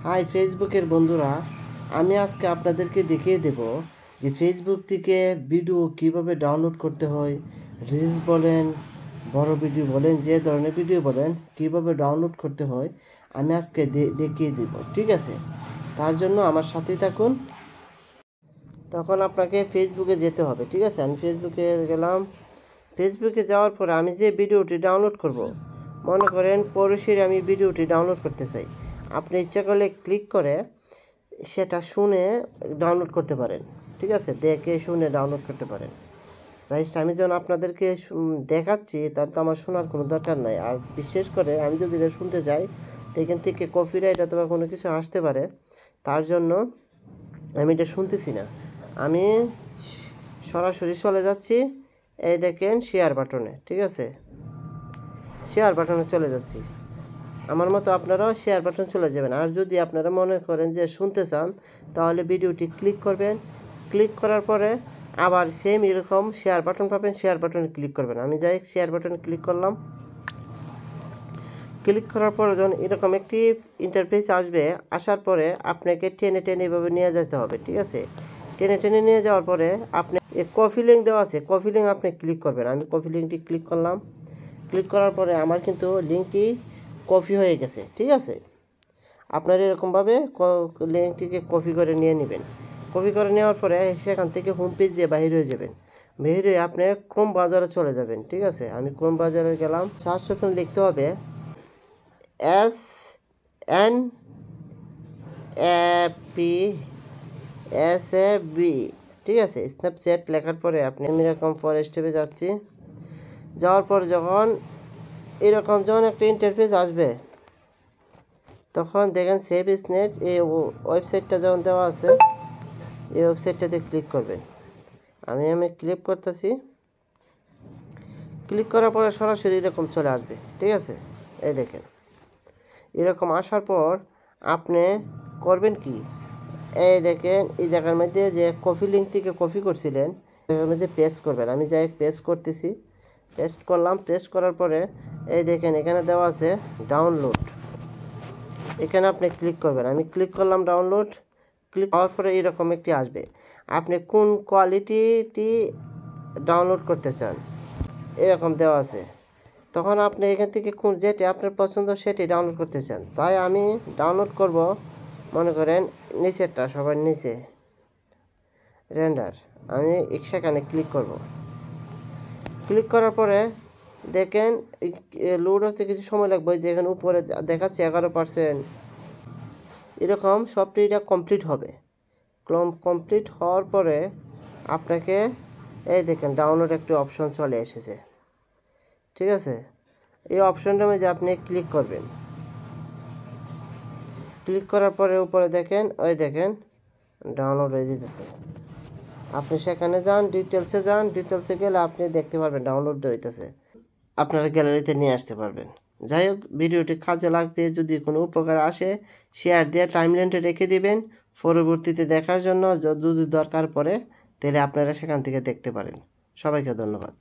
High ফেসবুকের বন্ধুরা, আমি আজকে আপনাদেরকে দেখিয়ে দেব যে ফেসবুক থেকে ভিডিও কিভাবে ডাউনলোড করতে হয়। রিলস বলেন, বড় ভিডিও বলেন, যে ধরনের ভিডিও বলেন, কিভাবে ডাউনলোড করতে হয় আমি আজকে দেখিয়ে দেব। ঠিক আছে, তার জন্য আমার সাথেই থাকুন। তখন আপনাকে ফেসবুকে যেতে হবে। ঠিক আছে, আমি ফেসবুকে গেলাম। ফেসবুকে যাওয়ার পরে আমি যে ভিডিওটি ডাউনলোড করব, মনে করেন পরশুর আমি ভিডিওটি ডাউনলোড করতে চাই, আপনি ইচ্ছা করলে ক্লিক করে সেটা শুনে ডাউনলোড করতে পারেন। ঠিক আছে, দেখে শুনে ডাউনলোড করতে পারেন। জাস্ট আমি যখন আপনাদেরকে দেখাচ্ছি, তার তো আমার শোনার কোনো দরকার নাই। আর বিশেষ করে আমি যদি এটা শুনতে যাই, তো এখান থেকে কপিরাইট অথবা কোনো কিছু আসতে পারে, তার জন্য আমি এটা শুনতেছি না। আমি সরাসরি চলে যাচ্ছি, এই দেখেন শেয়ার বাটনে। ঠিক আছে, শেয়ার বাটনে চলে যাচ্ছি। আমার মতো আপনারাও শেয়ার বাটন চলে যাবেন। আর যদি আপনারা মনে করেন যে শুনতে চান, তাহলে ভিডিওটি ক্লিক করবেন। ক্লিক করার পরে আবার সেম এরকম শেয়ার বাটন পাবেন, শেয়ার বাটনে ক্লিক করবেন। আমি যাই শেয়ার বাটনে ক্লিক করলাম। ক্লিক করার পরে যখন এরকম একটি ইন্টারফেস আসবে, আসার পরে আপনাকে টেনে টেনে এভাবে নিয়ে যেতে হবে। ঠিক আছে, টেনে টেনে নিয়ে যাওয়ার পরে আপনি কপি লিঙ্ক দেওয়া আছে, কপি লিঙ্ক আপনি ক্লিক করবেন। আমি কপি লিঙ্কটি ক্লিক করলাম। ক্লিক করার পরে আমার কিন্তু লিঙ্কটি কপি হয়ে গেছে। ঠিক আছে, আপনারা এরকমভাবে লিঙ্কটিকে কপি করে নিয়ে নেবেন। কপি করে নেওয়ার পরে সেখান থেকে হোম পেজ দিয়ে বাহির হয়ে যাবেন। বাহির হয়ে আপনি ক্রোম ব্রাউজারে চলে যাবেন। ঠিক আছে, আমি ক্রোম ব্রাউজারে গেলাম। সার্চ অপশনে লিখতে হবে SNAP। ঠিক আছে, স্ন্যাপচ্যাট লেখার পরে আপনি এরকম পরে স্টেপে যাচ্ছি। যাওয়ার পর যখন একটা ইন্টারফেস আসবে, তখন দেখেন সেভ স্নেট, এই ওয়েবসাইটটা যখন দেওয়া আছে, এই ওয়েবসাইটটাতে ক্লিক করবেন। আমি ক্লিক করতেছি। ক্লিক করার পরে সরাসরি এরকম চলে আসবে। ঠিক আছে, এই দেখেন এরকম আসার পর আপনি করবেন কি, এই দেখেন এই জায়গার মধ্যে যে কপি লিঙ্ক থেকে কপি করছিলেন, এর মধ্যে পেস্ট করবেন। আমি যাই পেস্ট করতেছি। পেস্ট করলাম। পেস্ট করার পরে এই দেখেন এখানে দেওয়া আছে ডাউনলোড, এখানে আপনি ক্লিক করবেন। আমি ক্লিক করলাম ডাউনলোড। ক্লিক করার পরে এরকম একটি আসবে, আপনি কোন কোয়ালিটিটি ডাউনলোড করতে চান এরকম দেওয়া আছে। তখন আপনি এখান থেকে কোন যেটি আপনার পছন্দ সেটি ডাউনলোড করতে চান। তাই আমি ডাউনলোড করব, মনে করেন নিচেরটা, সবার নিচে রেন্ডার। আমি সেখানে ক্লিক করব। ক্লিক করার পরে দেখেন লোড হতে কিছু সময় লাগবে। যেখানে উপরে দেখাচ্ছে 11%, এরকম সবটি এটা কমপ্লিট হবে। কমপ্লিট হওয়ার পরে আপনাকে এই দেখেন ডাউনলোড একটি অপশন চলে এসেছে। ঠিক আছে, এই অপশনটার মধ্যে আপনি ক্লিক করবেন। ক্লিক করার পরে উপরে দেখেন, ওই দেখেন ডাউনলোড হয়ে যেতেছে। আপনি সেখানে যান, ডিটেলসে যান। ডিটেলসে গেলে আপনি দেখতে পারবেন ডাউনলোড হইতেছে, আপনারা গ্যালারিতে নিয়ে আসতে পারবেন। যাই হোক, ভিডিওটি কাজে লাগতে যদি কোনো উপকার আসে, শেয়ার দিয়ে টাইমলাইনে রেখে দিবেন পরবর্তীতে দেখার জন্য। যদি দরকার পড়ে তাহলে আপনারা সেখান থেকে দেখতে পারেন। সবাইকে ধন্যবাদ।